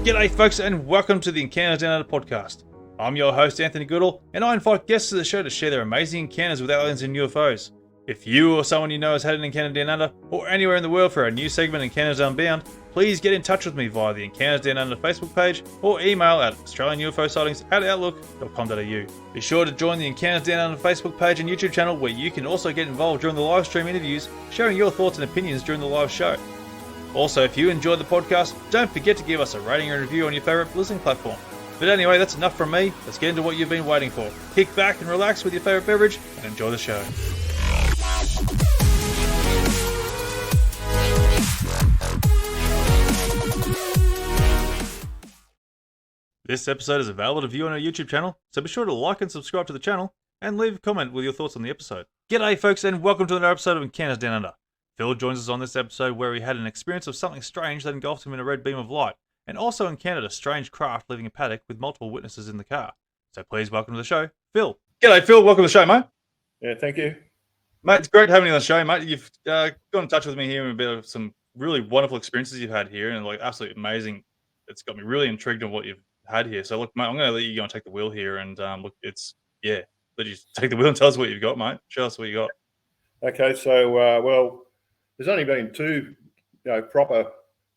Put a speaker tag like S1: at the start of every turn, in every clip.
S1: G'day folks and welcome to the Encounters Down Under podcast. I'm your host Anthony Goodall and I invite guests to the show to share their amazing encounters with aliens and UFOs. If you or someone you know has had an encounter down under or anywhere in the world for our new segment Encounters Unbound, please get in touch with me via the Encounters Down Under Facebook page or email at australianUFOsightings@outlook.com.au. Be sure to join the Encounters Down Under Facebook page and YouTube channel where you can also get involved during the live stream interviews, sharing your thoughts and opinions during the live show. Also, if you enjoyed the podcast, don't forget to give us a rating and review on your favourite listening platform. But anyway, that's enough from me. Let's get into what you've been waiting for. Kick back and relax with your favourite beverage and enjoy the show. This episode is available to view on our YouTube channel, so be sure to like and subscribe to the channel and leave a comment with your thoughts on the episode. G'day folks and welcome to another episode of Encounters Down Under. Phil joins us on this episode where he had an experience of something strange that engulfed him in a red beam of light, and also encountered a strange craft leaving a paddock with multiple witnesses in the car. So please welcome to the show, Phil. G'day Phil, welcome to the show, mate.
S2: Yeah, thank you.
S1: Mate, it's great having you on the show, mate. You've got in touch with me here about some really wonderful experiences you've had here, and like absolutely amazing. It's got me really intrigued on what you've had here. So look, mate, I'm going to let you go and take the wheel here, and look, let you take the wheel and tell us what you've got, mate. Show us what you got.
S2: Okay, so well, there's only been two, proper,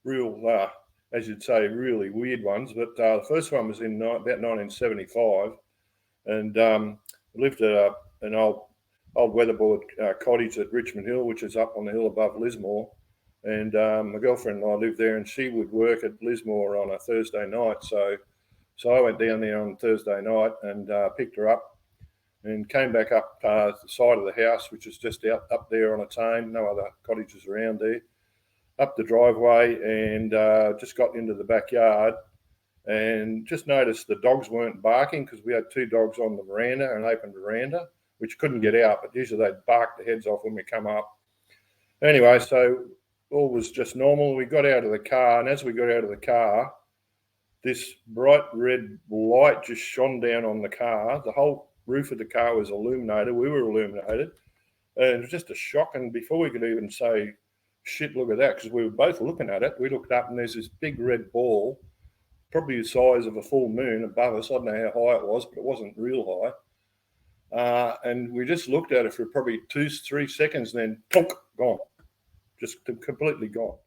S2: real, as you'd say, really weird ones. But the first one was in about 1975, and lived at an old weatherboard cottage at Richmond Hill, which is up on the hill above Lismore. And my girlfriend and I lived there, and she would work at Lismore on a Thursday night. So I went down there on Thursday night and picked her up. And came back up the side of the house, which is just up there on its own, no other cottages around there, up the driveway, and just got into the backyard and just noticed the dogs weren't barking because we had two dogs on the veranda, an open veranda, which couldn't get out, but usually they'd bark their heads off when we come up. Anyway, so all was just normal. We got out of the car, and as we got out of the car, this bright red light just shone down on the car. The whole roof of the car was illuminated. We were illuminated, and it was just a shock. And before we could even say, shit, look at that, because we were both looking at it, we looked up and there's this big red ball, probably the size of a full moon above us. I don't know how high it was, but it wasn't real high. And we just looked at it for probably 2-3 seconds, and then plonk, gone, just completely gone.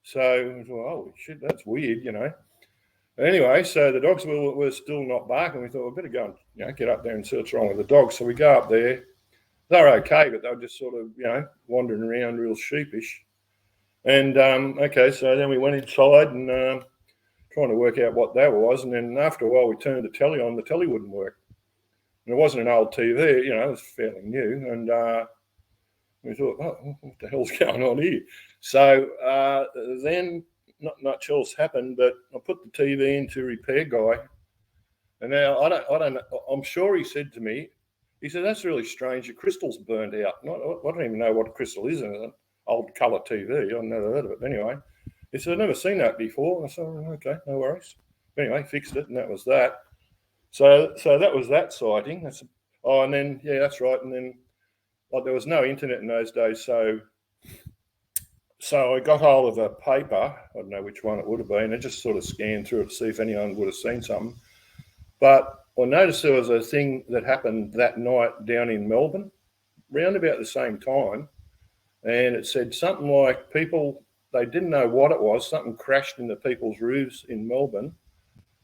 S2: So we thought, holy shit, that's weird, Anyway, so the dogs were still not barking. We thought, we better go and get up there and see what's wrong with the dogs. So we go up there. They're okay, but they were just sort of, wandering around real sheepish. And, okay, so then we went inside and trying to work out what that was. And then after a while, we turned the telly on. The telly wouldn't work. And it wasn't an old TV, it was fairly new. And we thought, oh, what the hell's going on here? So then... Not much else happened, but I put the TV into repair guy, and now I don't know. I'm sure he said to me, he said, "That's really strange. Your crystal's burned out." I don't even know what a crystal is in an old colour TV. I've never heard of it. Anyway, he said, "I've never seen that before." I said, "Okay, no worries." Anyway, fixed it, and that was that. So that was that sighting. And then that's right. And then there was no internet in those days, So I got hold of a paper, I don't know which one it would have been, I just sort of scanned through it to see if anyone would have seen something. But I noticed there was a thing that happened that night down in Melbourne, round about the same time, and it said something like people, they didn't know what it was, something crashed into people's roofs in Melbourne,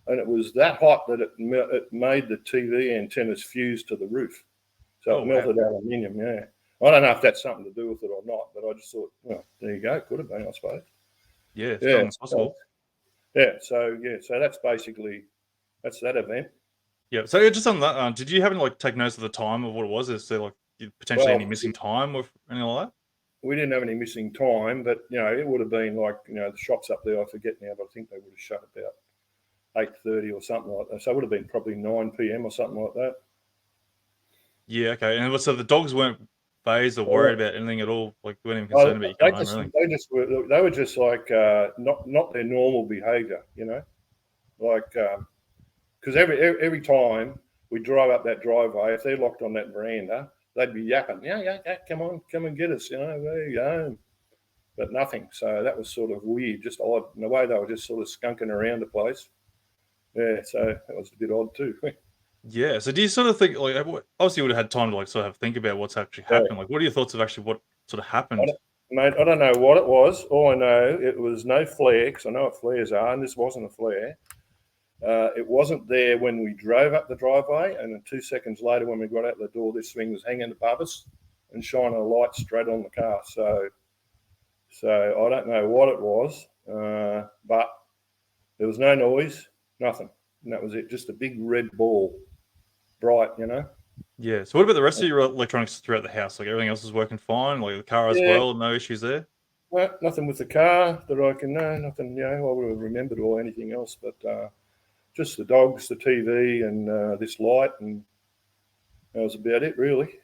S2: and it was that hot that it made the TV antennas fuse to the roof. So it melted aluminium, I don't know if that's something to do with it or not, but I just thought, well, there you go. Could have been, I suppose.
S1: Yeah, it's possible.
S2: So that's basically, that's that event.
S1: Yeah, so just on that, did you happen to take notes of the time of what it was? Is there potentially any missing time or anything like that?
S2: We didn't have any missing time, but it would have been the shops up there. I forget now, but I think they would have shut about 8:30 or something like that. So it would have been probably 9 p.m. or something like that.
S1: Yeah, okay. And so the dogs weren't phased or worried about anything at all? Like, they weren't even concerned about you coming home, really?
S2: They were just not their normal behaviour, because every time we drive up that driveway, if they're locked on that veranda, they'd be yapping, yeah, come on, come and get us, there you go. but nothing. So that was sort of weird, just odd in the way they were just sort of skunking around the place. Yeah, so that was a bit odd too.
S1: Yeah. So do you sort of think like obviously you would have had time to like sort of think about what's actually
S2: Yeah.
S1: happened? Like, what are your thoughts of actually what sort of happened?
S2: Mate, I don't know what it was. All I know, it was no flare, because I know what flares are, and this wasn't a flare. It wasn't there when we drove up the driveway, and then 2 seconds later, when we got out the door, this thing was hanging above us and shining a light straight on the car. So I don't know what it was, but there was no noise, nothing, and that was it. Just a big red ball, bright, you know.
S1: Yeah. So what about the rest of your electronics throughout the house? Like everything else is working fine, like the car as
S2: Yeah,
S1: well, no issues there?
S2: well, nothing with the car that I can know. Nothing, I would have remembered or anything else, but just the dogs, the TV, and this light, and that was about it, really.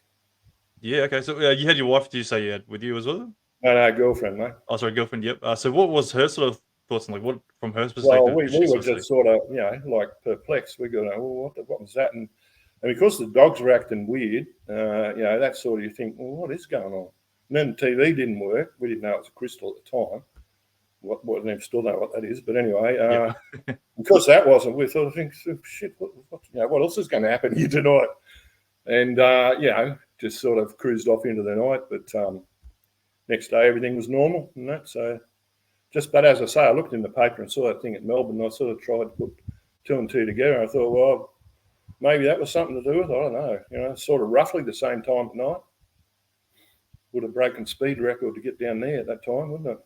S1: Yeah. Okay. So you had your wife. Did you say you had with you as well?
S2: No, no, girlfriend, mate.
S1: Oh, sorry, girlfriend. Yep. So what was her sort of thoughts on like what from her
S2: Well,
S1: perspective
S2: we,
S1: did she
S2: we were
S1: sort of see?
S2: just sort of, like perplexed. We go, well, what was that? And because the dogs were acting weird, that sort of you think, well, what is going on? And then the TV didn't work. We didn't know it was a crystal at the time. We still don't know what that is. But anyway,
S1: Yeah.
S2: because that wasn't, we sort of think, oh, shit, what else is going to happen here tonight? And, just sort of cruised off into the night. But next day, everything was normal and that. So but as I say, I looked in the paper and saw that thing at Melbourne. And I sort of tried to put two and two together. I thought, well, maybe that was something to do with it. I don't know. Sort of roughly the same time at night. Would have broken speed record to get down there at that time, wouldn't it?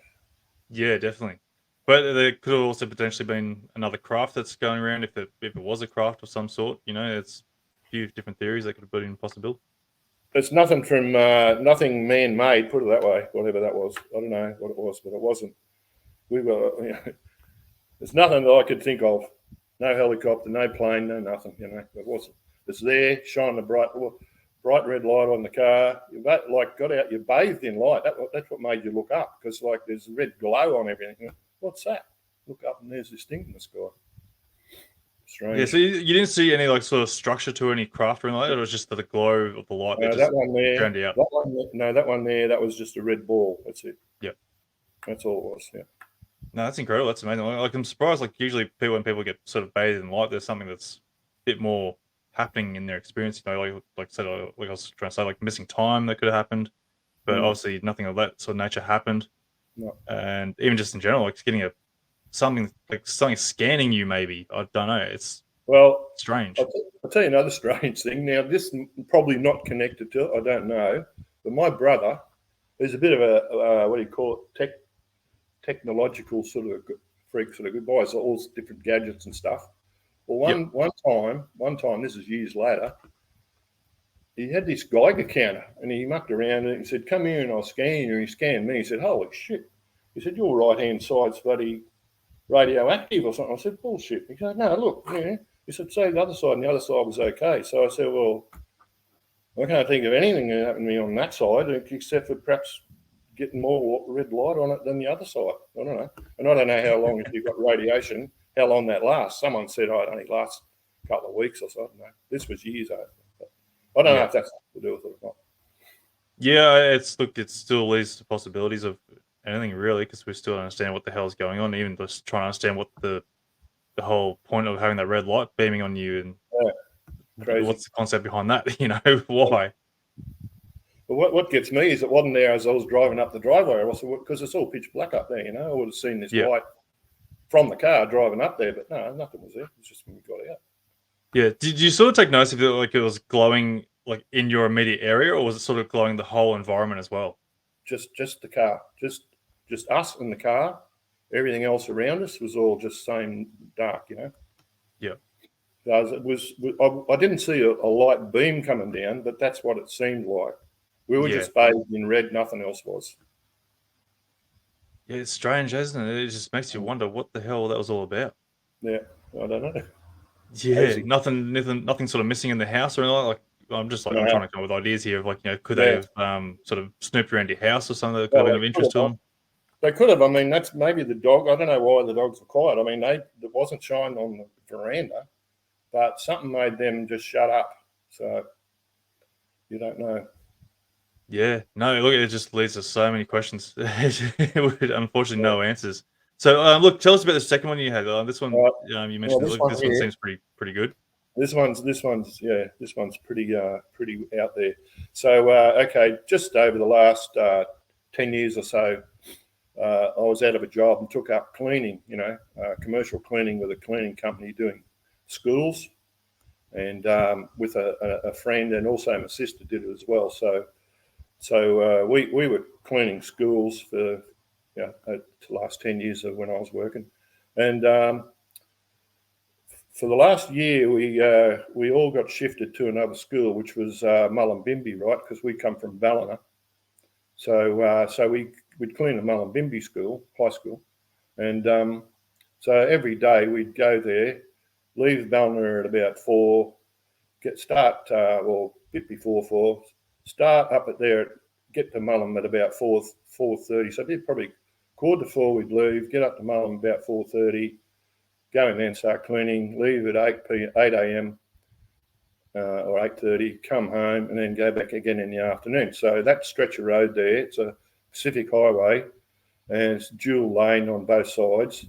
S1: Yeah, definitely. But there could have also potentially been another craft that's going around if it was a craft of some sort. It's a few different theories that could have put in possible.
S2: It's nothing from nothing man-made. Put it that way. Whatever that was, I don't know what it was, but it wasn't. We were. There's nothing that I could think of. No helicopter, no plane, no nothing. It wasn't. It's there, shining a bright red light on the car. You got out, you bathed in light. That's what made you look up, because there's a red glow on everything. What's that? Look up and there's this thing in the sky. Strange.
S1: Yeah, so you didn't see any like sort of structure to any craft or anything like that. It was just the glow of the light that just
S2: That one there.
S1: drowned you out.
S2: That one there. That was just a red ball. That's it.
S1: Yep.
S2: That's all it was. Yeah.
S1: No, that's incredible. That's amazing. Like I'm surprised. Like usually, when people get sort of bathed in light, there's something that's a bit more happening in their experience. Like I said, like I was trying to say, like missing time that could have happened, but obviously nothing of that sort of nature happened.
S2: No.
S1: And even just in general, like getting something scanning you. Maybe I don't know. It's strange.
S2: I'll tell you another strange thing. Now, this probably not connected to it. I don't know, but my brother is a bit of a what do you call it? Technological sort of freak, sort of buys all different gadgets and stuff. Well, one time, this is years later, he had this Geiger counter and he mucked around and he said, "Come here and I'll scan you." And he scanned me. He said, "Holy shit!" He said, "Your right hand side's bloody radioactive or something." I said, "Bullshit." He said, "No, look." Yeah. He said, "Say the other side," and the other side was okay. So I said, "Well, I can't think of anything that happened to me on that side except for perhaps getting more red light on it than the other side. I don't know." And I don't know how long, if you've got radiation, how long that lasts. Someone said, "Oh, it only lasts a couple of weeks or so." I don't know. This was years ago. I don't know if that's to do with it or not.
S1: Yeah, it still leads to possibilities of anything really, because we still don't understand what the hell is going on. Even just trying to understand what the whole point of having that red light beaming on you and
S2: Crazy.
S1: what's the concept behind that. Why?
S2: But what gets me is it wasn't there as I was driving up the driveway. Because it's all pitch black up there. I would have seen this light from the car driving up there, but no, nothing was there. It was just when we got out.
S1: Yeah. Did you sort of take notice if it was glowing like in your immediate area, or was it sort of glowing the whole environment as well?
S2: Just the car, just us in the car. Everything else around us was all just same dark.
S1: Yeah.
S2: I didn't see a light beam coming down, but that's what it seemed like. We were just bathed in red. Nothing else was.
S1: Yeah, it's strange, isn't it? It just makes you wonder what the hell that was all about.
S2: Yeah, I don't know.
S1: Yeah,
S2: Crazy.
S1: nothing sort of missing in the house or anything like. I'm
S2: No.
S1: trying to come up with ideas here of could
S2: Yeah.
S1: they have sort of snooped around your house or something that could have been of interest to them?
S2: They could have. I mean, that's maybe the dog. I don't know why the dogs were quiet. I mean, it wasn't shining on the veranda, but something made them just shut up. So you don't know.
S1: Yeah, no, look, it just leads to so many questions. Unfortunately, no answers. So, look, tell us about the second one you had. This one,
S2: Right.
S1: you
S2: Well,
S1: mentioned.
S2: this
S1: Look,
S2: one
S1: this one
S2: here,
S1: seems pretty good.
S2: this one's pretty out there. So okay, just over the last 10 years or so, I was out of a job and took up cleaning. Commercial cleaning with a cleaning company doing schools, and with a friend, and also my sister did it as well. So we were cleaning schools for the last 10 years of when I was working, and for the last year we all got shifted to another school, which was Mullumbimby, right? Because we come from Ballina, so we'd clean the Mullumbimby school, high school, and so every day we'd go there, leave Ballina at about 4, or a bit before 4, start up at there, get to Mullum at about 4:30. So it'd probably 3:45 we'd leave, get up to Mullum about 4:30, go in there and start cleaning, leave at 8 a.m. Or 8:30, come home, and then go back again in the afternoon. So that stretch of road there, it's a Pacific Highway, and it's dual lane on both sides,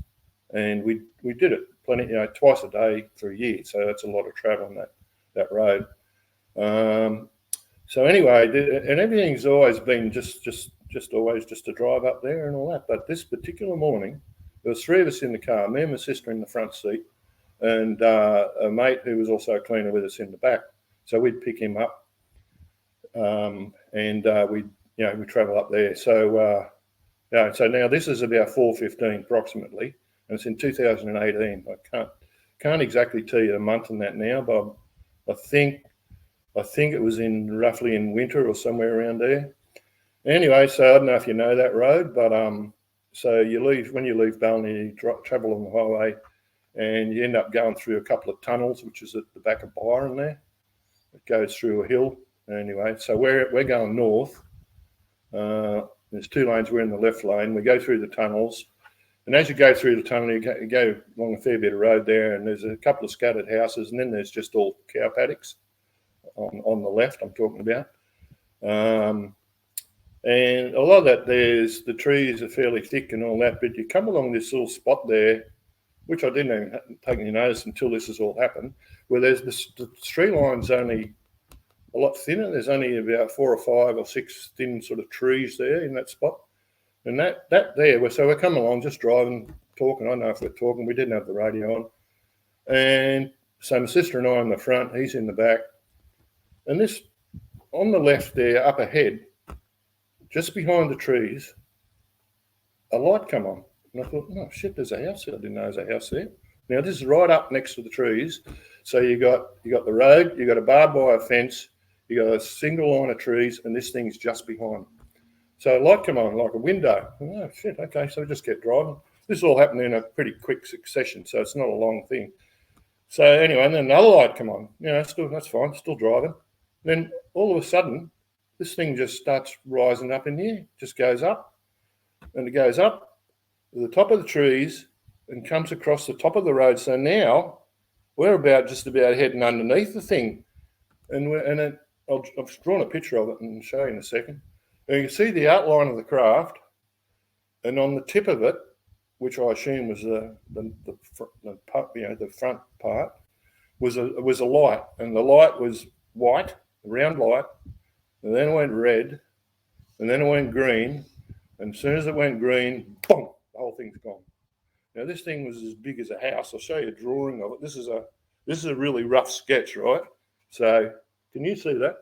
S2: and we did it plenty, twice a day for a year. So that's a lot of travel on that road. So anyway, and everything's always been just always just to drive up there and all that. But this particular morning, there was 3 of us in the car, me and my sister in the front seat, and a mate who was also a cleaner with us in the back. So we'd pick him up, and we'd travel up there. So so now this is about 4:15 approximately, and it's in 2018. I can't exactly tell you the month and that now, but I think it was roughly in winter or somewhere around there. Anyway, so I don't know if you know that road, but so when you leave Ballina, you travel on the highway, and you end up going through a couple of tunnels, which is at the back of Byron there. It goes through a hill. Anyway, so we're going north. There's 2 lanes. We're in the left lane. We go through the tunnels, and as you go through the tunnel, you go along a fair bit of road there, and there's a couple of scattered houses, and then there's just all cow paddocks on the left. I'm talking about. And a lot of that, the trees are fairly thick and all that, but you come along this little spot there, which I didn't even take any notice until this has all happened, where the tree line's only a lot thinner. There's only about 4 or 5 or 6 thin sort of trees there in that spot. And that there, so we're coming along, just driving, talking. I don't know if we're talking. We didn't have the radio on. And so my sister and I in the front, he's in the back. And this, on the left there, up ahead, just behind the trees, a light come on. And I thought, oh shit, there's a house there. I didn't know there's a house there. Now this is right up next to the trees. So you got the road, you got a barbed wire fence, you got a single line of trees, and this thing's just behind. So a light come on like a window. Oh shit, okay. So we just kept driving. This all happened in a pretty quick succession, so it's not a long thing. So anyway, and then another light come on. That's fine, still driving. Then all of a sudden, this thing just starts rising up in the air, just goes up, and it goes up to the top of the trees and comes across the top of the road. So now we're just about heading underneath the thing, and I've drawn a picture of it and I'll show you in a second. And you can see the outline of the craft, and on the tip of it, which I assume was the front part, was a light, and the light was white, a round light, and then it went red, and then it went green, and as soon as it went green, boom, the whole thing's gone. Now this thing was as big as a house. I'll show you a drawing of it. This is a really rough sketch, right? So can you see that?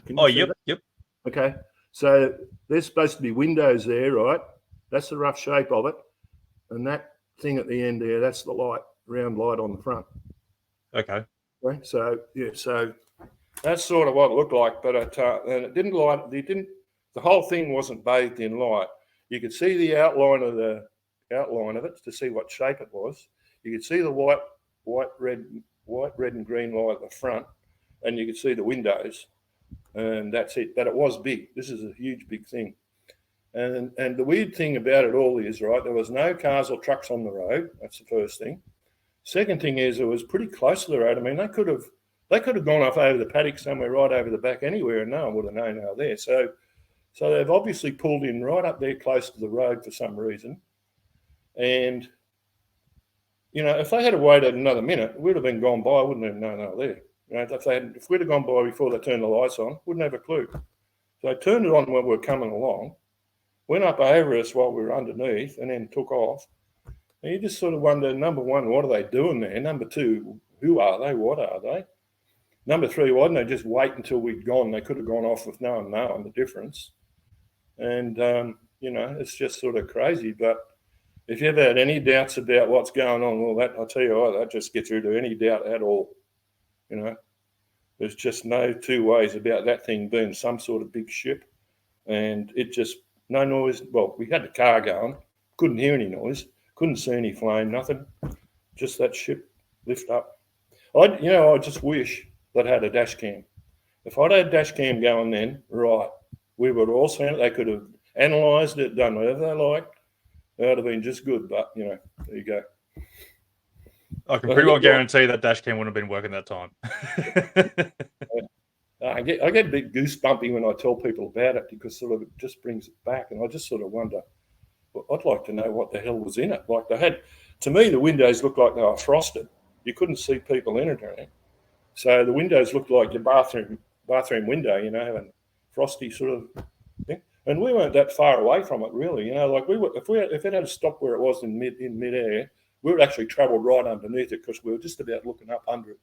S1: Yep.
S2: Okay, so there's supposed to be windows there, right? That's the rough shape of it, and that thing at the end there, that's the light, round light on the front.
S1: Okay.
S2: So that's sort of what it looked like, but and it didn't light. The whole thing wasn't bathed in light. You could see the outline of it to see what shape it was. You could see the white, red, and green light at the front, and you could see the windows, and that's it. But it was big. This is a huge, big thing. And the weird thing about it all is, right, there was no cars or trucks on the road. That's the first thing. Second thing is, it was pretty close to the road. I mean, they could have They could have gone off over the paddock somewhere, right over the back anywhere, and no one would have known they were there. So they've obviously pulled in right up there close to the road for some reason. And, if they had waited another minute, we'd have been gone by. I wouldn't have known they were there. If we'd have gone by before they turned the lights on, wouldn't have a clue. So they turned it on when we were coming along, went up over us while we were underneath, and then took off. And you just sort of wonder, number one, what are they doing there? Number two, who are they? What are they? Number three, why didn't they just wait until we'd gone? They could have gone off with no one knowing the difference. And, it's just sort of crazy. But if you ever had any doubts about what's going on, well, I'll tell you what, that just gets rid of any doubt at all. There's just no two ways about that thing being some sort of big ship. And it just, no noise. Well, we had the car going, couldn't hear any noise, couldn't see any flame, nothing. Just that ship lift up. I just wish that had a dash cam. If I'd had a dash cam going then, right, we would have all seen it. They could have analysed it, done whatever they liked. That would have been just good. But, there you go.
S1: I can pretty well guarantee that dash cam wouldn't have been working that time.
S2: I get a bit goosebumpy when I tell people about it because sort of it just brings it back. And I just sort of wonder, well, I'd like to know what the hell was in it. Like to me, the windows looked like they were frosted. You couldn't see people in it or anything. So the windows looked like your bathroom window, having frosty sort of thing. And we weren't that far away from it, really. Like if it had stopped where it was in midair, we would actually travel right underneath it because we were just about looking up under it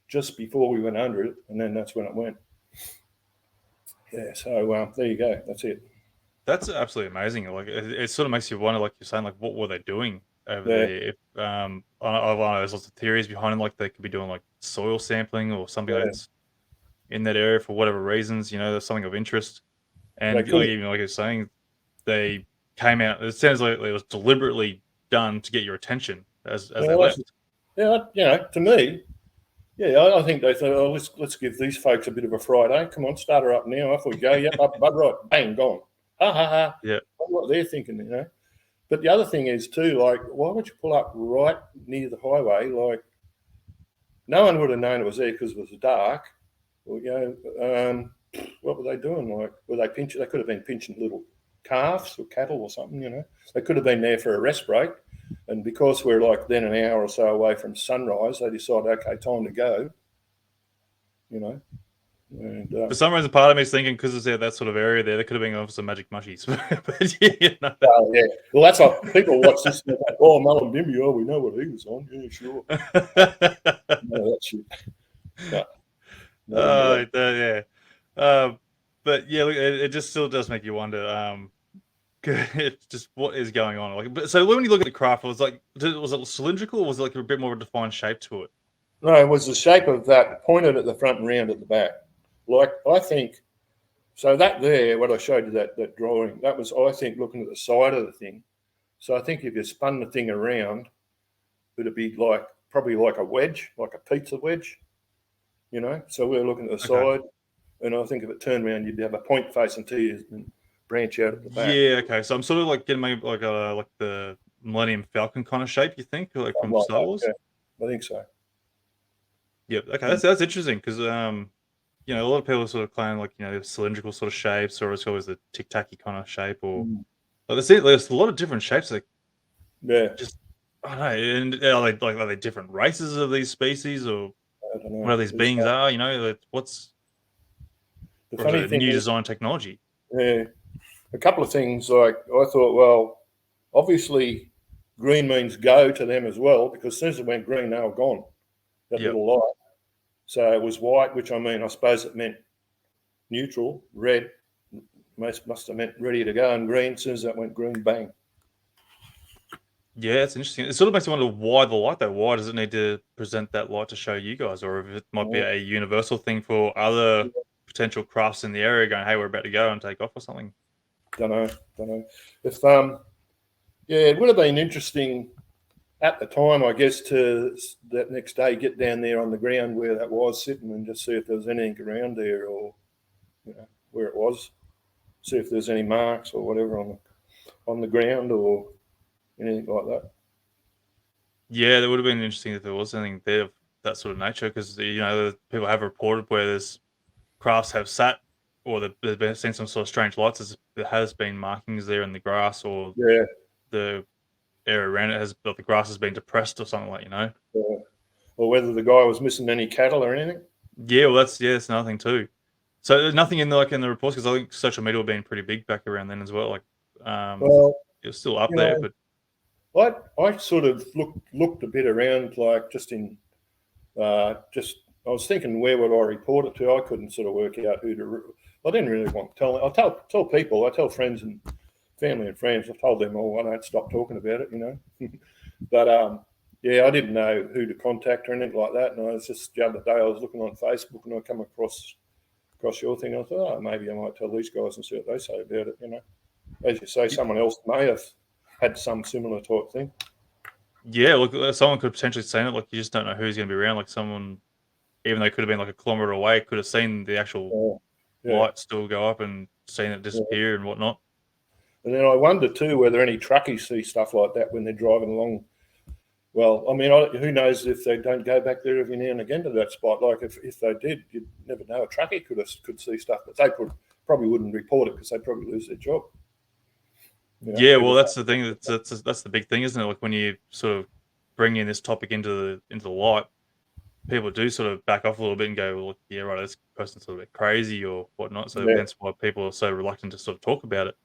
S2: just before we went under it, and then that's when it went. Yeah, so there you go. That's it.
S1: That's absolutely amazing. Like it sort of makes you wonder, like you're saying, like what were they doing over there? If I know there's lots of theories behind it, like they could be doing like soil sampling or something that's in that area for whatever reasons. There's something of interest, and like you're saying, they came out. It sounds like it was deliberately done to get your attention as they left.
S2: Yeah, to me, I think they thought, oh, let's give these folks a bit of a Friday. Come on, start her up now. Off we go. Yep, up, bud, right, bang, gone. Ha ha ha.
S1: Yeah.
S2: What they're thinking, But the other thing is too, like, why would you pull up right near the highway? Like, no one would have known it was there because it was dark. Well, what were they doing? Like, were they pinching? They could have been pinching little calves or cattle or something. They could have been there for a rest break. And because we're like then an hour or so away from sunrise, they decided, okay, time to go. And,
S1: for some reason, part of me is thinking because it's that sort of area there could have been of some magic mushies. But
S2: yeah. Well, that's what people watch this. And like, oh, Mullen Bimby, we know what he was on. Yeah, sure. No, that shit.
S1: Yeah. But yeah, look, it just still does make you wonder. It's just what is going on. Like, but so when you look at the craft, was it cylindrical, or was it like a bit more of a defined shape to it?
S2: No, it was the shape of that, pointed at the front and round at the back. Like, I think, so that there, what I showed you, that drawing, that was, I think, looking at the side of the thing. So I think if you spun the thing around, it'd be probably like a wedge, like a pizza wedge, So we were looking at the side, and I think if it turned around, you'd have a point facing to you and branch out at the back.
S1: Yeah, okay. So I'm sort of like getting maybe like the Millennium Falcon kind of shape, you think, like from Star Wars?
S2: Yeah, I think so.
S1: Yep. Okay, that's interesting because a lot of people sort of claim like cylindrical sort of shapes, or it's always the tic tacky kind of shape, or there's a lot of different shapes. Like just I don't know. And are they different races of these species, or
S2: I don't know.
S1: What these beings are? What's
S2: the funny thing?
S1: New design technology.
S2: Yeah, a couple of things. Like I thought, well, obviously green means go to them as well, because as soon as it went green, they were gone. That little light. So it was white, which I suppose it meant neutral. Red must have meant ready to go, and green, as soon as that went green, bang.
S1: Yeah, it's interesting. It sort of makes you wonder why the light, though. Why does it need to present that light to show you guys? Or if it might be a universal thing for other potential crafts in the area going, hey, we're about to go and take off or something.
S2: Don't know. If it would have been interesting at the time, I guess, to that next day get down there on the ground where that was sitting and just see if there was anything around there, or where it was, see if there's any marks or whatever on the ground or anything like that.
S1: Yeah, that would have been interesting if there was anything there that sort of nature, because people have reported where there's crafts have sat, or they've been seen some sort of strange lights. There has been markings there in the grass, or
S2: Yeah.
S1: the area around it the grass has been depressed or something
S2: Yeah. Or whether the guy was missing any cattle or anything.
S1: Yeah, well, that's another thing too. So there's nothing in the reports, because I think social media were being pretty big back around then as well.
S2: Well,
S1: It was still up
S2: you
S1: there,
S2: know,
S1: but
S2: I sort of looked a bit around, like just in just I was thinking, where would I report it to? I couldn't sort of work out who to. I didn't really want to tell. I tell people. I tell friends and family and friends. I've told them all. I don't stop talking about it, But yeah, I didn't know who to contact or anything like that. And I was just the other day, I was looking on Facebook and I come across your thing. I thought, oh, maybe I might tell these guys and see what they say about it. As you say, someone else may have had some similar type thing.
S1: yeah, look, someone could potentially see it. Like, you just don't know who's going to be around. Like, someone, even though it could have been like a kilometer away, could have seen the actual
S2: Yeah,
S1: light still go up and seen it
S2: yeah.
S1: disappear and whatnot.
S2: And then I wonder too whether any truckies see stuff like that when they're driving along. Well, I mean, who knows if they don't go back there every now and again to that spot? Like if they did, you'd never know. A truckie could see stuff, but they probably wouldn't report it because they'd probably lose their job.
S1: Yeah, well,
S2: People.
S1: that's the thing. That's the big thing, isn't it? Like, when you sort of bring in this topic into the light, people do sort of back off a little bit and go, well, yeah, right, this person's a little bit crazy or whatnot. So
S2: Yeah,
S1: hence why people are so reluctant to sort of talk about it,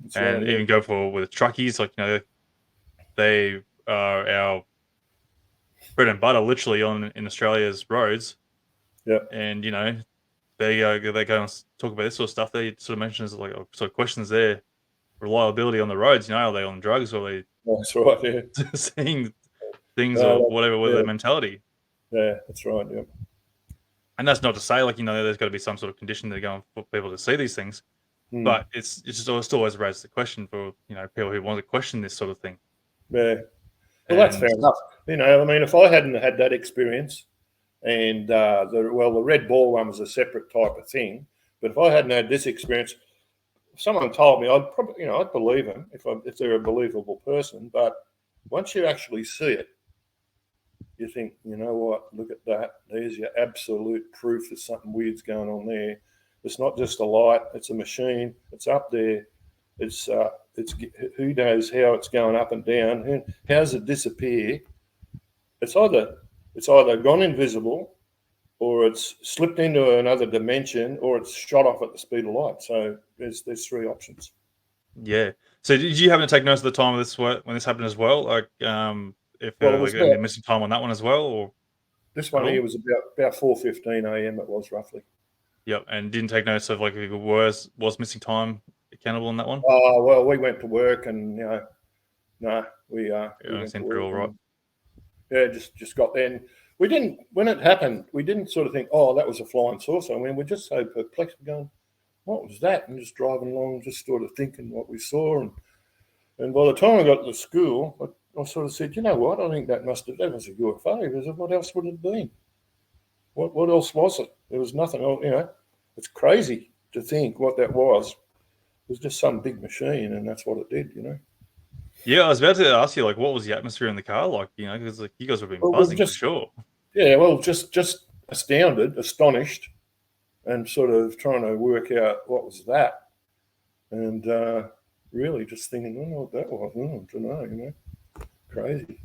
S2: that's right.
S1: and
S2: Yeah,
S1: even go for with truckies. Like, they are our bread and butter, literally, in Australia's roads.
S2: yeah,
S1: And they go and talk about this sort of stuff. They sort of mentions like sort of questions their reliability on the roads. Are they on drugs, or are
S2: that's right. Yeah,
S1: they seeing things or whatever with
S2: yeah,
S1: their mentality?
S2: yeah, that's right. Yeah,
S1: And that's not to say, like, there's got to be some sort of condition they're going for people to see these things.
S2: mm,
S1: But it's just still always raises the question for people who want to question this sort of thing.
S2: yeah. Well, that's
S1: And
S2: fair enough. I mean, if I hadn't had that experience, and the red ball one was a separate type of thing, but if I hadn't had this experience, if someone told me, I'd probably, I'd believe them if they're a believable person. But once you actually see it, you think, you know what? Look at that. There's your absolute proof that something weird's going on there. It's not just a light; it's a machine. It's up there. It's who knows how it's going up and down. How does it disappear? It's either gone invisible, or it's slipped into another dimension, or it's shot off at the speed of light. So there's three options.
S1: yeah. So did you happen to take notice of the time of this when this happened as well? Like, if there
S2: Well, it
S1: was
S2: was
S1: like any
S2: about
S1: missing time on that one as well, or
S2: this
S1: at
S2: one here
S1: all?
S2: was about 4:15 a.m. It was roughly.
S1: Yep. And didn't take notice of, like, if it was missing time accountable in that one?
S2: Oh well, we went to work, and no, we
S1: Yeah,
S2: went to
S1: seemed pretty
S2: work,
S1: all right.
S2: and yeah, just got there. And we didn't when it happened. We didn't sort of think, oh, that was a flying saucer. I mean, we're just so perplexed. We're going, what was that? And just driving along, just sort of thinking what we saw. And by the time I got to school, I sort of said, you know what? I think that was a UFO. Because what else would it have been? What else was it? There was nothing else. It's crazy to think what that was. It was just some big machine, and that's what it did.
S1: Yeah, I was about to ask you, like, what was the atmosphere in the car like? Because, like, you guys would have been
S2: Well, we're
S1: buzzing for
S2: just
S1: sure.
S2: yeah, well, just astounded, astonished, and sort of trying to work out what was that, and really just thinking, I don't know what that was. I don't know. Crazy.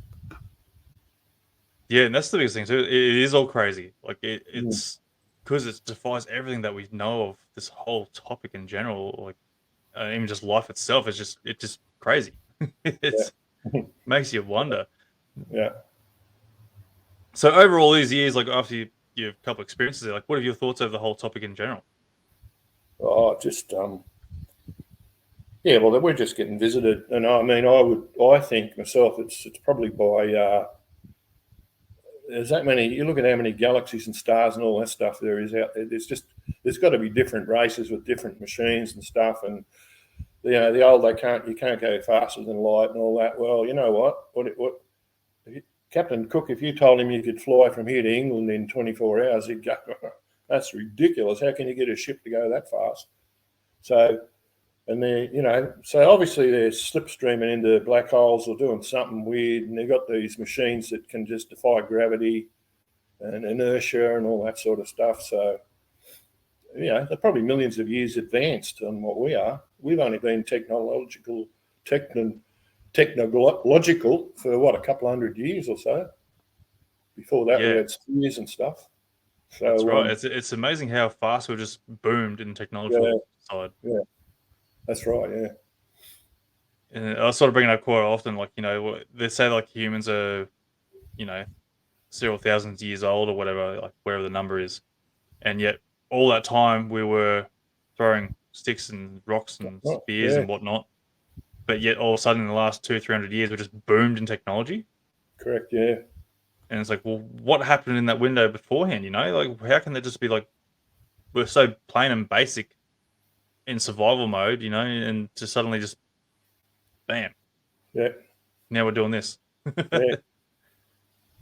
S1: Yeah, and that's the biggest thing too. It is all crazy. Like,
S2: Mm,
S1: it's because it defies everything that we know of this whole topic in general. Like, even just life itself is just crazy. It's
S2: yeah,
S1: makes you wonder.
S2: yeah.
S1: So over all these years, like, after you have a couple experiences there, like, what are your thoughts over the whole topic in general?
S2: Oh, just yeah. Well, we're just getting visited, and I mean, I think myself, it's probably by there's that many. You look at how many galaxies and stars and all that stuff there is out there. There's got to be different races with different machines and stuff, and the old you can't go faster than light and all that. Well, you know what Captain Cook, if you told him you could fly from here to England in 24 hours, he'd go, that's ridiculous. How can you get a ship to go that fast? So, and so obviously they're slipstreaming into black holes or doing something weird, and they've got these machines that can just defy gravity, and inertia and all that sort of stuff. So, they're probably millions of years advanced on what we are. We've only been technological for what, a couple 100 years or so. Before that, we had spheres and stuff. So,
S1: that's right. It's amazing how fast we've just boomed in the technological side.
S2: Yeah, that's right. Yeah.
S1: And I sort of bring it up quite often, like, they say like humans are, several thousands of years old or whatever, like wherever the number is, and yet all that time we were throwing sticks and rocks and spears and whatnot, but yet all of a sudden in the last 200-300 years we just boomed in technology.
S2: Correct. Yeah.
S1: And it's like, well, what happened in that window beforehand? Like, how can they just be like, we're so plain and basic in survival mode, and to suddenly just bam, now we're doing this.
S2: Yeah.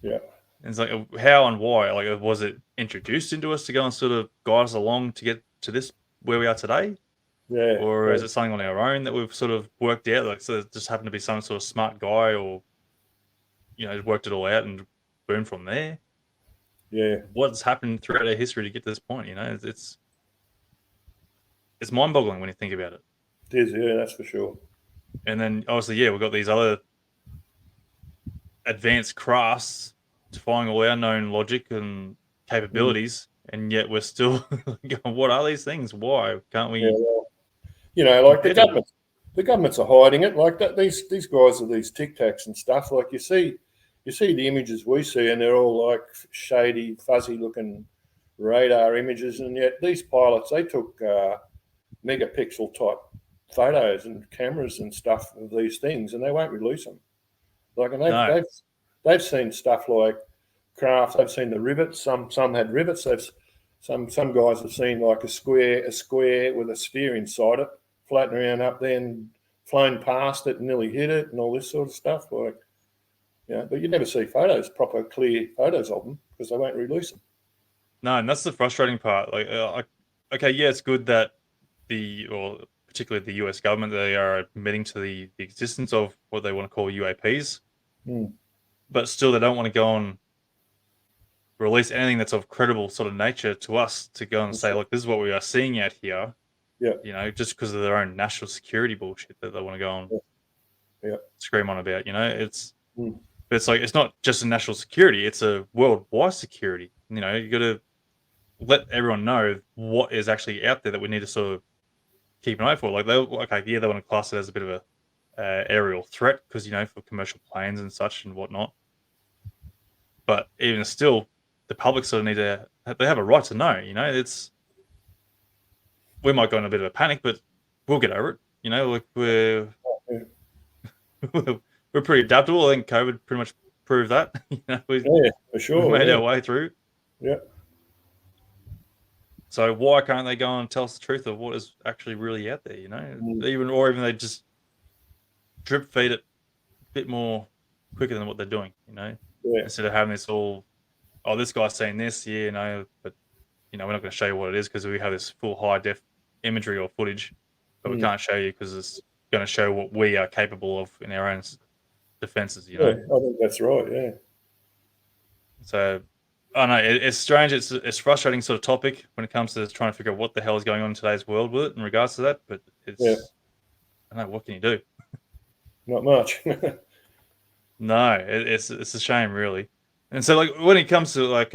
S2: Yeah.
S1: And it's like, how and why? Like, was it introduced into us to go and sort of guide us along to get to this where we are today?
S2: Yeah.
S1: Or is it something on our own that we've sort of worked out? Like, so it just happened to be some sort of smart guy, or worked it all out and boom from there.
S2: Yeah.
S1: What's happened throughout our history to get to this point? It's mind-boggling when you think about it.
S2: It is, yeah, that's for sure.
S1: And then obviously, we've got these other advanced crafts defying all our known logic and capabilities, and yet we're still going, what are these things? Why can't we?
S2: Yeah, well, like the governments are hiding it. Like that, these guys are these Tic Tacs and stuff. Like you see the images we see, and they're all like shady, fuzzy-looking radar images, and yet these pilots, they took megapixel type photos and cameras and stuff of these things, and they won't release them. Like, and they've seen stuff like craft. They've seen the rivets. Some had rivets. Some guys have seen like a square with a sphere inside it, floating around up there and flown past it and nearly hit it and all this sort of stuff. Like, but you never see proper clear photos of them because they won't release them.
S1: No, and that's the frustrating part. Like, okay, yeah, it's good that particularly the US government, they are admitting to the existence of what they want to call UAPs, but still they don't want to go and release anything that's of credible sort of nature to us to go and say, look, this is what we are seeing out here.
S2: Yeah.
S1: Just because of their own national security bullshit that they want to go and scream on about. But it's like, it's not just a national security; it's a worldwide security. You got to let everyone know what is actually out there that we need to sort of keep an eye for. Like, they want to class it as a bit of a aerial threat because for commercial planes and such and whatnot. But even still, the public sort of they have a right to know. We might go in a bit of a panic, but we'll get over it. Like we're pretty adaptable. I think COVID pretty much proved that.
S2: For sure.
S1: We made our way through.
S2: Yeah.
S1: So why can't they go and tell us the truth of what is actually really out there? Even they just drip feed it a bit more quicker than what they're doing. Instead of having this all, this guy's saying this, but we're not going to show you what it is because we have this full high def imagery or footage, but we can't show you because it's going to show what we are capable of in our own defenses.
S2: I think that's right. Yeah.
S1: So, I know it's strange. It's frustrating sort of topic when it comes to trying to figure out what the hell is going on in today's world with it in regards to that. But I don't know, what can you do?
S2: Not much.
S1: No, it's a shame, really. And so, like, when it comes to like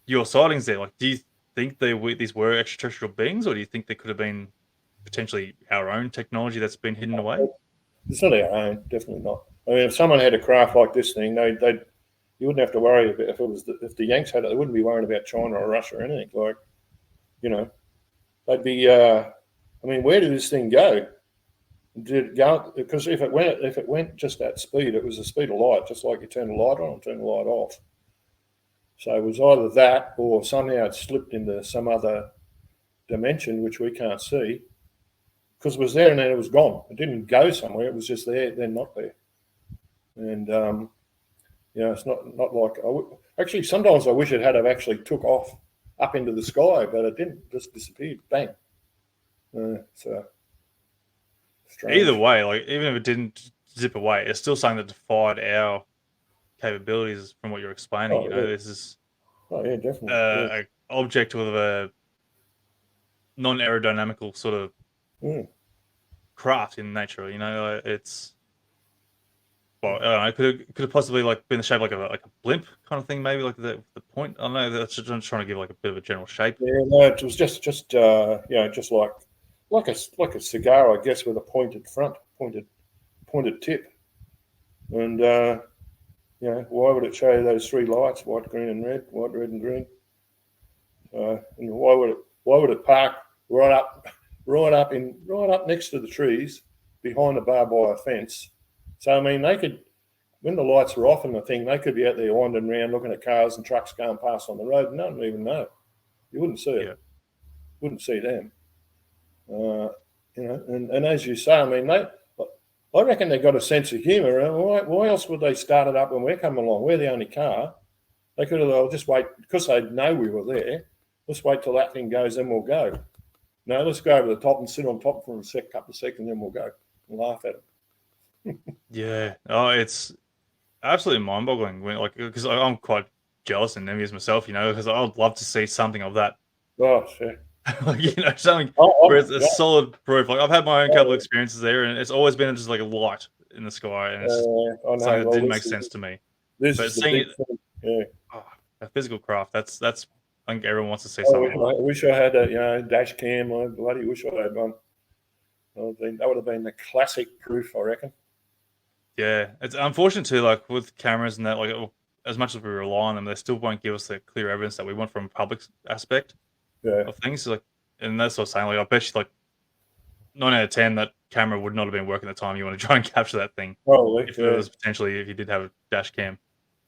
S1: your sightings there, like, do you think these were extraterrestrial beings, or do you think they could have been potentially our own technology that's been hidden away?
S2: It's not our own, definitely not. I mean, if someone had a craft like this thing, you wouldn't have to worry about if the Yanks had it. They wouldn't be worrying about China or Russia or anything. Like, they'd be. I mean, where did this thing go? Did it go? Because if it went just that speed, it was the speed of light, just like you turn the light on and turn the light off. So it was either that, or somehow it slipped into some other dimension which we can't see, because it was there and then it was gone. It didn't go somewhere; it was just there, then not there. And it's not like actually. Sometimes I wish it had have actually took off up into the sky, but it didn't. Just disappeared. Bang. So strange.
S1: Either way, like, even if it didn't zip away, it's still something that defied our capabilities from what you're explaining.
S2: Oh,
S1: You know,
S2: yeah.
S1: this is
S2: Oh, yeah, definitely. Yeah.
S1: an object with a non-aerodynamical sort of
S2: Mm.
S1: craft in nature. You know, it's well, I don't know. Could have possibly like been the shape like a blimp kind of thing, maybe like the point. I don't know. That's just, I'm trying to give like a bit of a general shape.
S2: Yeah, no, it was just just like a cigar, I guess, with a pointed front, pointed tip. And why would it show you those three lights, white, green, and red, white, red, and green? And why would it park right up next to the trees behind a barbed wire fence? So I mean, they could, when the lights were off and the thing, they could be out there wandering around looking at cars and trucks going past on the road, and none would even know. You wouldn't see
S1: Yeah,
S2: it. Wouldn't see them. And as you say, I mean, I reckon they got a sense of humour. Why else would they start it up when we're coming along? We're the only car. They could have, they'll just wait because they know we were there. Let's wait till that thing goes, then we'll go. No, let's go over the top and sit on top for a couple of seconds, then we'll go and laugh at it.
S1: yeah. Oh, it's absolutely mind-boggling when like because I'm quite jealous and envious myself. You know, because I'd love to see something of that.
S2: Oh, sure.
S1: Like, you know, something where
S2: Oh,
S1: it's a
S2: yeah.
S1: solid proof. Like I've had my own couple of
S2: Oh,
S1: experiences there, and it's always been just like a light in the sky, and it's just
S2: I
S1: something
S2: know.
S1: that
S2: Well,
S1: didn't make sense to me.
S2: this
S1: But
S2: is the
S1: seeing
S2: big
S1: it,
S2: thing. Yeah.
S1: oh, a physical craft, that's I think everyone wants to see
S2: Oh,
S1: something like
S2: I wish I had a dash cam. I bloody wish I had one. That would have been the classic proof, I reckon.
S1: that. Yeah, it's unfortunate too. Like with cameras and that, like as much as we rely on them, they still won't give us the clear evidence that we want from a public aspect
S2: Yeah,
S1: of things. So, like, and that's what I'm saying. Like I bet you like 9 out of 10 that camera would not have been working at the time you want to try and capture that thing
S2: probably.
S1: if it
S2: Yeah,
S1: was potentially if you did have a dash cam.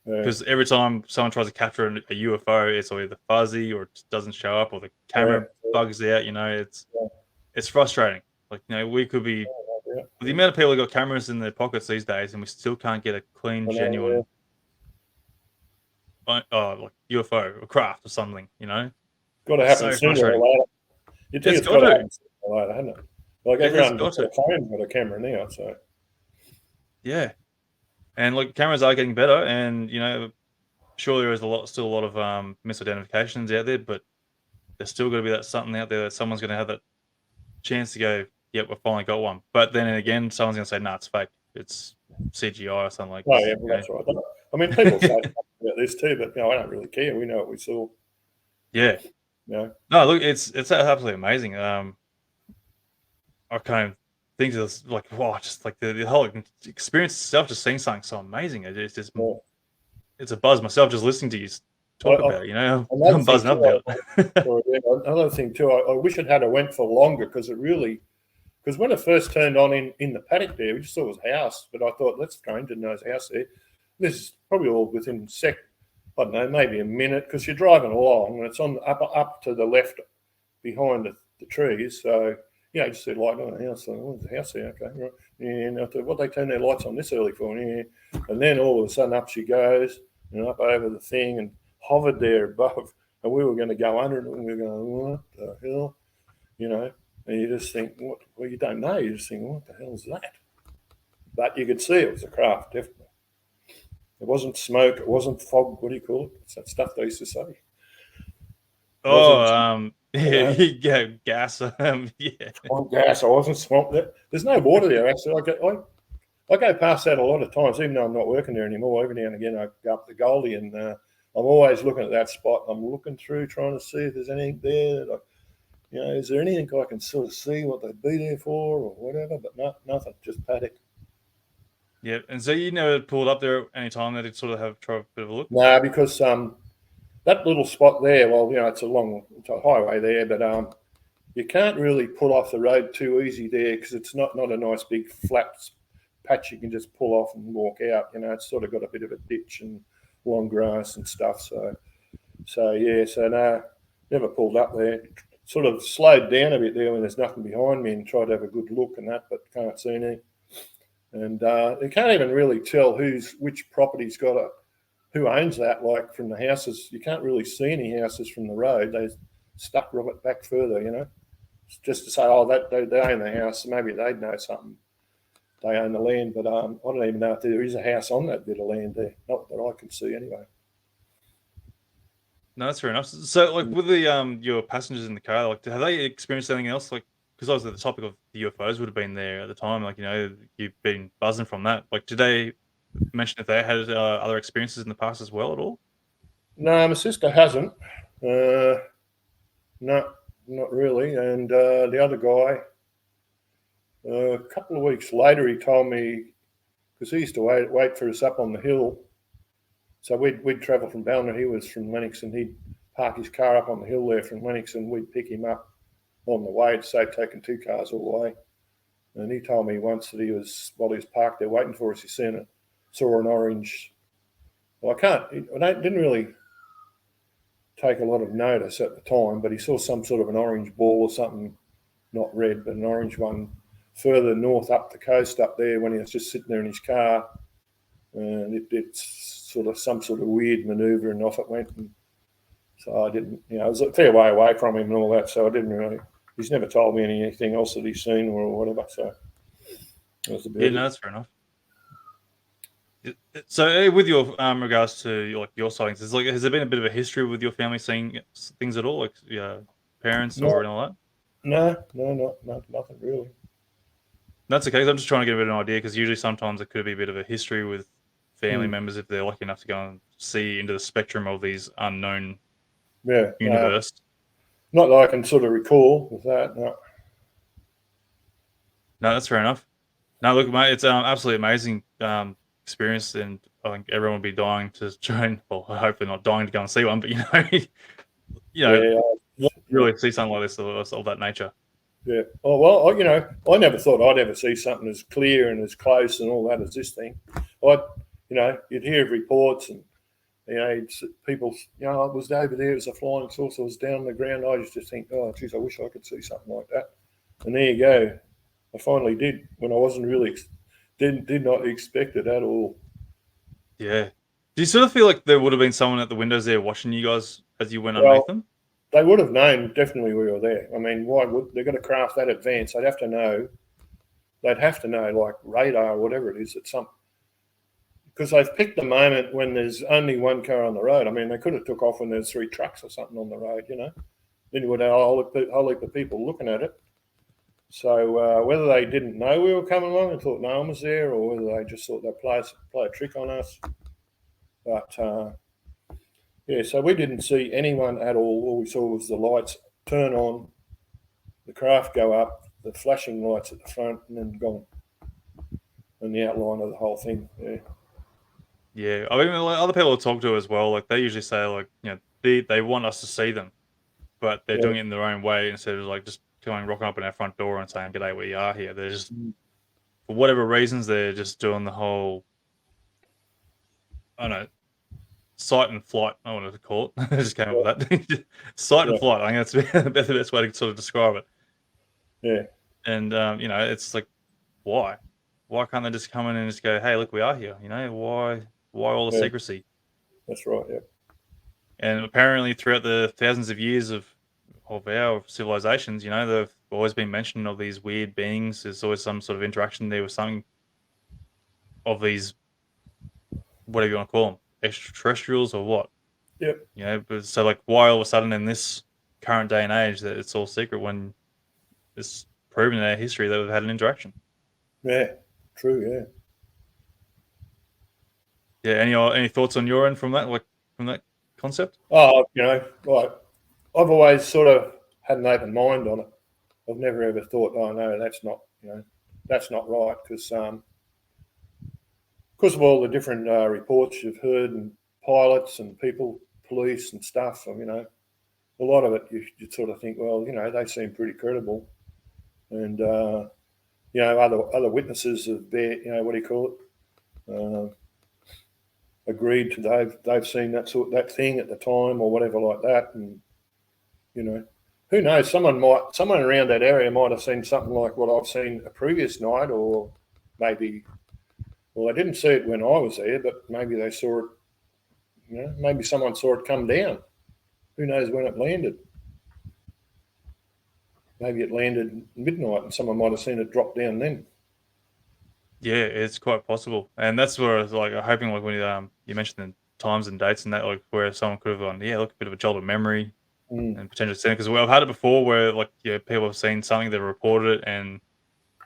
S2: yeah,
S1: Because every time someone tries to capture a UFO, it's either fuzzy or it just doesn't show up, or the
S2: yeah,
S1: camera bugs out. You know,
S2: yeah,
S1: it's frustrating. Like you know, we could be
S2: yeah,
S1: with the
S2: yeah.
S1: amount of people who got cameras in their pockets these days, and we still can't get a clean,
S2: I know. Yeah,
S1: genuine, like UFO or craft or something. You know,
S2: got to
S1: it's
S2: happen
S1: so
S2: sooner or
S1: frustrating.
S2: later. You think
S1: It's
S2: it's
S1: got
S2: got to
S1: to.
S2: happen sooner or later, hasn't it? Like
S1: It has
S2: everyone
S1: got
S2: just got
S1: to.
S2: a phone, got a camera now. So
S1: Yeah, and like cameras are getting better, and you know, sure there is still a lot of misidentifications out there, but there's still got to be that something out there that someone's going to have that chance to go, yep, we finally got one. But then again, someone's gonna say, nah, it's fake. It's CGI or something like
S2: oh
S1: this.
S2: yeah, well that's right. I mean, people say stuff about this too, but I don't really care. We know what we saw.
S1: Yeah.
S2: You know?
S1: No, look, it's absolutely amazing. I kind of think of this like, wow, just like the whole experience itself, just seeing something so amazing. It's just
S2: Yeah.
S1: it's a buzz myself just listening to you talk about it. You know,
S2: Another
S1: I'm
S2: thing
S1: buzzing up
S2: too.
S1: about it.
S2: Another thing too. I wish it had a went for longer because it really. Because when it first turned on in the paddock there, we just saw it was a house, but I thought that's strange. Didn't know it was a house there. This is probably all within I don't know, maybe a minute because you're driving along and it's on the up to the left behind the trees. So, just see light on the house. So, oh, there's a house there. Okay. Right. Yeah, and I thought, what they turn their lights on this early for? Yeah. And then all of a sudden up she goes and up over the thing and hovered there above. And we were going to go under it and we were going, what the hell? You know, and you just think, what? Well, you don't know. You just think, what the hell is that? But you could see it was a craft, definitely. It wasn't smoke. It wasn't fog. What do you call it? It's that stuff they used to say. It
S1: Oh,
S2: wasn't, you know,
S1: yeah, gas. Yeah,
S2: swamp gas. I wasn't swamped. There's no water there, actually. I go past that a lot of times, even though I'm not working there anymore. Every now and again, I go up to Goldie and I'm always looking at that spot. I'm looking through, trying to see if there's anything there. Is there anything I can sort of see what they'd be there for or whatever? But no, nothing, just paddock.
S1: yeah. And so you never pulled up there any time that it sort of have try a bit of a look.
S2: No, because that little spot there, well, it's a highway there, but you can't really pull off the road too easy there because it's not a nice big flat patch you can just pull off and walk out. It's sort of got a bit of a ditch and long grass and stuff. So no, never pulled up there. Sort of slowed down a bit there when there's nothing behind me and tried to have a good look and that, but can't see any. And you can't even really tell which property's who owns that. Like from the houses, you can't really see any houses from the road. They stuck right back further, just to say, oh, that they own the house. Maybe they'd know something. they own the land, but I don't even know if there is a house on that bit of land there. Not that I can see, anyway.
S1: No, that's fair enough. So, like, with the your passengers in the car, like, have they experienced anything else? Like, because obviously the topic of the UFOs would have been there at the time. Like, you've been buzzing from that. Like, did they mention if they had other experiences in the past as well at all?
S2: No, my sister hasn't. No, not really. And the other guy, a couple of weeks later, he told me, because he used to wait for us up on the hill. So we'd travel from Ballina. He was from Lennox, and he'd park his car up on the hill there from Lennox, and we'd pick him up on the way to save taking 2 cars all the way. And he told me once that while he was parked there waiting for us, he saw an orange. Well, I didn't really take a lot of notice at the time, but he saw some sort of an orange ball or something, not red, but an orange one further north up the coast up there when he was just sitting there in his car. And it's sort of some sort of weird manoeuvre, and off it went. And so I didn't, it was a fair way away from him and all that. So I didn't really, he's never told me anything else that he's seen or whatever. So that was about
S1: Yeah,
S2: it.
S1: no, that's fair enough. So, with your regards to your sightings, has there been a bit of a history with your family seeing things at all, like parents or
S2: No,
S1: all that?
S2: nothing really.
S1: That's okay. 'Cause I'm just trying to get a bit of an idea because usually sometimes it could be a bit of a history with family members if they're lucky enough to go and see into the spectrum of these unknown
S2: Yeah,
S1: universe.
S2: not that I can sort of recall with that. No.
S1: No, that's fair enough. No, look, mate, it's absolutely amazing experience, and I think everyone will be dying to join. Well, hopefully not dying to go and see one, but
S2: Yeah,
S1: want to really see something like this of that nature.
S2: yeah. Oh well, I never thought I'd ever see something as clear and as close and all that as this thing. You'd hear of reports and people, it was over there. It was a flying saucer. It was down on the ground. I used to think, oh, geez, I wish I could see something like that. And there you go. I finally did when I wasn't really did not expect it at all.
S1: Yeah. Do you sort of feel like there would have been someone at the windows there watching you guys as you went underneath
S2: Well,
S1: them?
S2: they would have known definitely we were there. I mean, why would they've got a craft that advanced? They'd have to know. They'd have to know, like radar or whatever it is, at some because they've picked the moment when there's only one car on the road. I mean, they could have took off when there's 3 trucks or something on the road. Then you would have a whole heap of people looking at it. So whether they didn't know we were coming along and thought no one was there, or whether they just thought they'd play a trick on us, but yeah, so we didn't see anyone at all. All we saw was the lights turn on, the craft go up, the flashing lights at the front, and then gone, and the outline of the whole thing. Yeah,
S1: Yeah. I mean, like, other people I talk to as well, like they usually say, like, they want us to see them, but they're
S2: yeah,
S1: doing it in their own way instead of like just rocking up in our front door and saying, "G'day, we are here." They're just, for whatever reasons, they're just doing the whole, I don't know, sight and flight. I wanted to call it. I just came up with that. Sight and
S2: yeah,
S1: flight. I think that's the best way to sort of describe it.
S2: yeah,
S1: And it's like, why? Why can't they just come in and just go, "Hey, look, we are here." Why all the
S2: yeah.
S1: secrecy?
S2: That's right. Yeah,
S1: And apparently, throughout the thousands of years of our civilizations, they've always been mentioned of these weird beings. There's always some sort of interaction there with something of these, whatever you want to call them, extraterrestrials or what.
S2: yep,
S1: But so, like, why all of a sudden in this current day and age that it's all secret when it's proven in our history that we've had an interaction?
S2: yeah. True. Yeah.
S1: Yeah. Any thoughts on your end from that, like from that concept?
S2: Oh, like I've always sort of had an open mind on it. I've never ever thought, oh no, that's not right, because of all the different reports you've heard, and pilots and people, police and stuff. A lot of it you sort of think, well, they seem pretty credible, and other witnesses have what do you call it? Agreed to they've seen that thing at the time or whatever like that, and who knows? Someone around that area might have seen something like what I've seen a previous night, or maybe. Well, they didn't see it when I was there, but maybe they saw it. Maybe someone saw it come down. Who knows when it landed? Maybe it landed midnight, and someone might have seen it drop down then.
S1: Yeah, it's quite possible, and that's where I was like hoping, like when you mentioned the times and dates and that, like where someone could have gone, yeah, look, a bit of a jolt of memory
S2: Mm.
S1: and potentially seen it because I've had it before where like yeah, people have seen something, they've reported it, and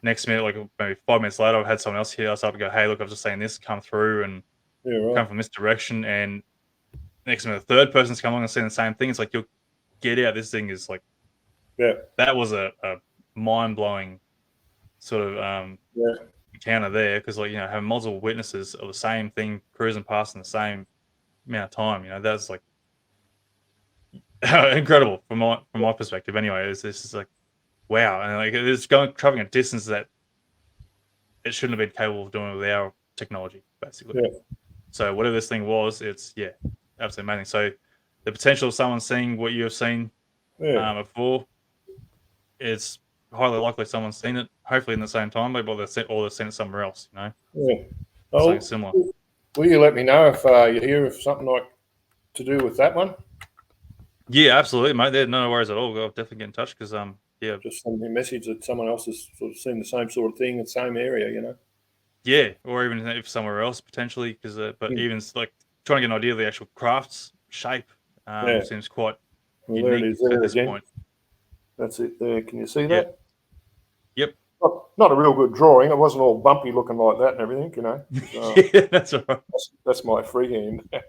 S1: next minute, like maybe 5 minutes later, I've had someone else hit us up and go, hey, look, I've just seen this come through and
S2: Yeah, right.
S1: come from this direction, and next minute, the third person's come along and seen the same thing. It's like you'll get out. This thing is like
S2: Yeah,
S1: that was a mind blowing sort of
S2: yeah,
S1: encounter there because like having multiple witnesses of the same thing cruising past in the same amount of time, that's like incredible from my perspective. Anyway, this is like wow, and like it's going traveling a distance that it shouldn't have been capable of doing with our technology, basically.
S2: yeah,
S1: So whatever this thing was, it's yeah, absolutely amazing. So the potential of someone seeing what you have seen
S2: yeah,
S1: before, it's highly likely someone's seen it. Hopefully in the same time, maybe they've seen it somewhere else.
S2: yeah.
S1: Something
S2: Oh,
S1: similar.
S2: will you let me know if you hear of something like to do with that one?
S1: Yeah, absolutely, mate. There, no worries at all. I'll definitely get in touch because yeah,
S2: Just send me a message that someone else has sort of seen the same sort of thing in the same area.
S1: yeah, or even if somewhere else potentially, because but
S2: Mm.
S1: even like trying to get an idea of the actual craft's shape
S2: Yeah.
S1: seems quite
S2: Well, there it
S1: unique
S2: is
S1: at
S2: there
S1: this
S2: again.
S1: point.
S2: That's it there. Can you see
S1: Yeah,
S2: that?
S1: yep,
S2: Not a real good drawing. It wasn't all bumpy looking like that and everything. So
S1: yeah, that's all right.
S2: that's my freehand.
S1: Yep,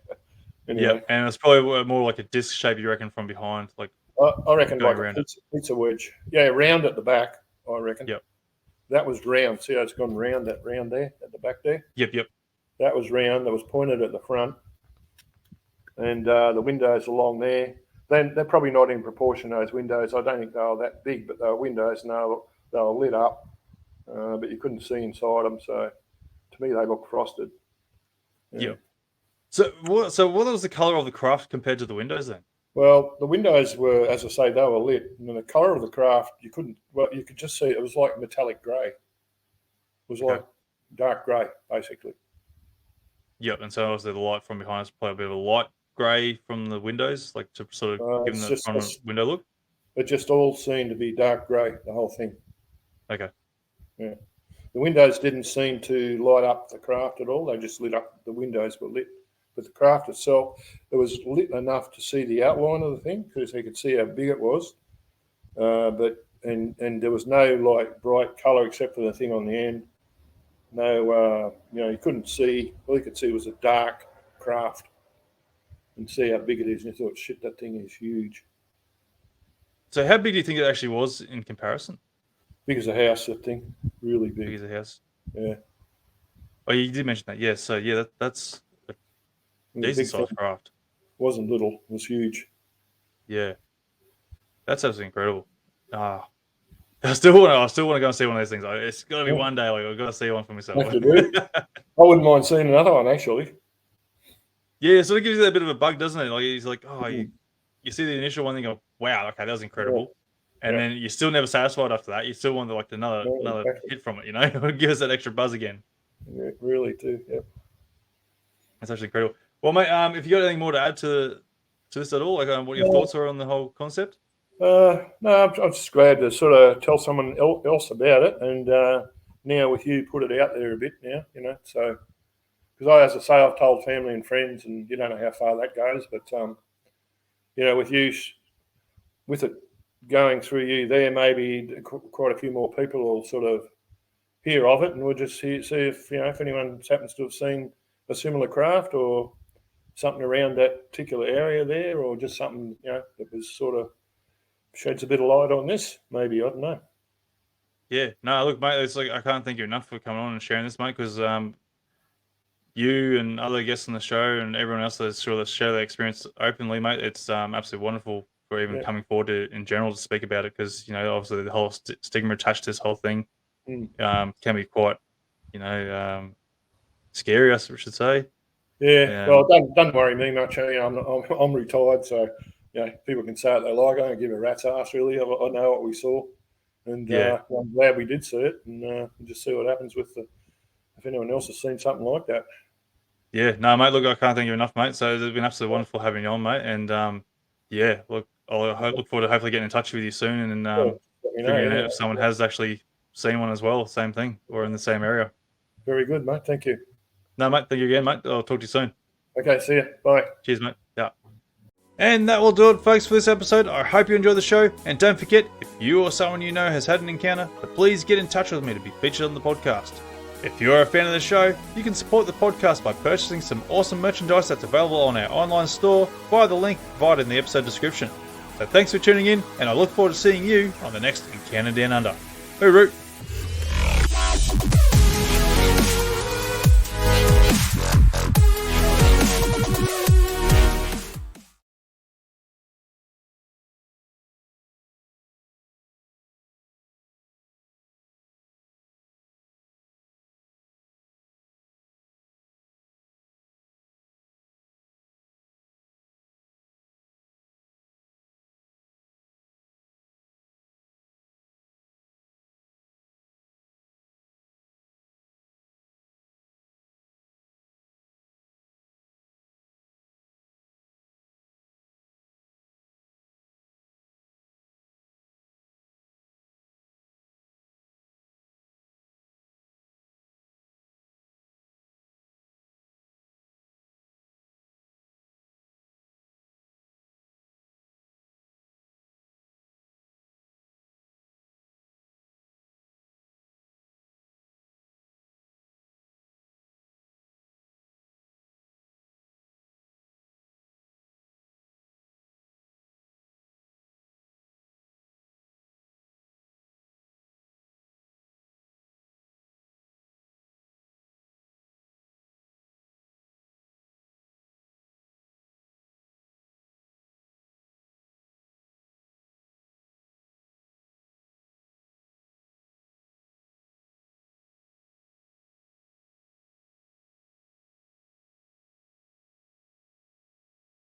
S2: Anyway,
S1: and it's probably more like a disc shape you reckon from behind, like
S2: I reckon
S1: going
S2: like a
S1: around it.
S2: pizza wedge. Yeah, round at the back. I reckon
S1: Yep,
S2: that was round. See how it's gone round that round there at the back there.
S1: yep.
S2: That was round. That was pointed at the front, and the windows along there. Then they're probably not in proportion. Those windows. I don't think they were that big, but they were windows, and they were lit up, but you couldn't see inside them. So to me, they look frosted. Yeah.
S1: Yep. So what was the color of the craft compared to the windows then?
S2: Well, the windows were, as I say, they were lit, and the colour of the craft you couldn't. Well, you could just see it was like metallic grey. It was
S1: Okay.
S2: like dark grey, basically.
S1: Yep. And so obviously the light from behind is probably a bit of a light grey from the windows, like to sort of give them
S2: It's
S1: that
S2: just
S1: front window look.
S2: it just all seemed to be dark grey, the whole thing.
S1: Okay.
S2: Yeah. The windows didn't seem to light up the craft at all. They just lit up. The windows were lit, but the craft itself, it was lit enough to see the outline of the thing because you could see how big it was. But and there was no like bright colour except for the thing on the end. No, you couldn't see. All you could see was a dark craft and see how big it is. And you thought, shit, that thing is huge.
S1: So how big do you think it actually was in comparison?
S2: Big as a house, that thing. Really
S1: Big
S2: big.
S1: as a house.
S2: Yeah.
S1: Oh, you did mention that. Yeah. So yeah, that's a
S2: It was a
S1: decent
S2: big thing.
S1: sized craft.
S2: It wasn't little. It was huge.
S1: Yeah. That's absolutely incredible. Ah, I still want to go and see one of these things. It's got to be
S2: Yeah.
S1: one day. Like I've got to see one for myself.
S2: Have to do. I wouldn't mind seeing another one, actually.
S1: Yeah, it sort of gives you that bit of a bug, doesn't it? Like he's like, oh,
S2: Mm.
S1: you see the initial one, and you go, wow, okay, that was
S2: Yeah.
S1: incredible, and
S2: Yeah.
S1: then you're still never satisfied after that. You still want like
S2: Yeah,
S1: another
S2: exactly.
S1: hit from it, give us that extra buzz again.
S2: Yeah, really, too. Yeah.
S1: That's actually incredible. Well, mate, if you got anything more to add to this at all, like what your thoughts are on the whole concept?
S2: No, I'm just glad to sort of tell someone else about it, and now with you, put it out there a bit now. So because as I say, I've told family and friends, and you don't know how far that goes, but with you, with it going through you there, maybe quite a few more people will sort of hear of it, and we'll just see if anyone happens to have seen a similar craft or something around that particular area there, or just something that was sort of sheds a bit of light on this. Maybe I don't know.
S1: Yeah, no, look, mate, it's like I can't thank you enough for coming on and sharing this, mate, because you and other guests on the show and everyone else that's sure to share their experience openly, mate. It's absolutely wonderful for even
S2: Yeah.
S1: coming forward in general to speak about it because obviously the whole stigma attached to this whole thing
S2: Mm.
S1: can be quite scary, I should say.
S2: Yeah.
S1: Um,
S2: Well, don't worry me much. I'm retired, so people can say what they like. I don't give a rat's ass really. I know what we saw, and
S1: yeah,
S2: I'm glad we did see it, and just see what happens with if anyone else has seen something like that.
S1: yeah. No, mate. Look, I can't thank you enough, mate. So it's been absolutely wonderful having you on, mate. And yeah, look, look forward to hopefully getting in touch with you soon and
S2: Let me know
S1: figuring out
S2: anyway.
S1: if someone has actually seen one as well, same thing, or in the same area.
S2: Very good, mate. Thank you.
S1: No, mate, thank you again, mate. I'll talk to you soon.
S2: Okay, see you. Bye.
S1: Cheers, mate. Yeah. And that will do it, folks, for this episode. I hope you enjoyed the show. And don't forget, if you or someone you know has had an encounter, to please get in touch with me to be featured on the podcast. If you're a fan of the show, you can support the podcast by purchasing some awesome merchandise that's available on our online store via the link provided in the episode description. So thanks for tuning in, and I look forward to seeing you on the next Encounter Down Under. Hooroo!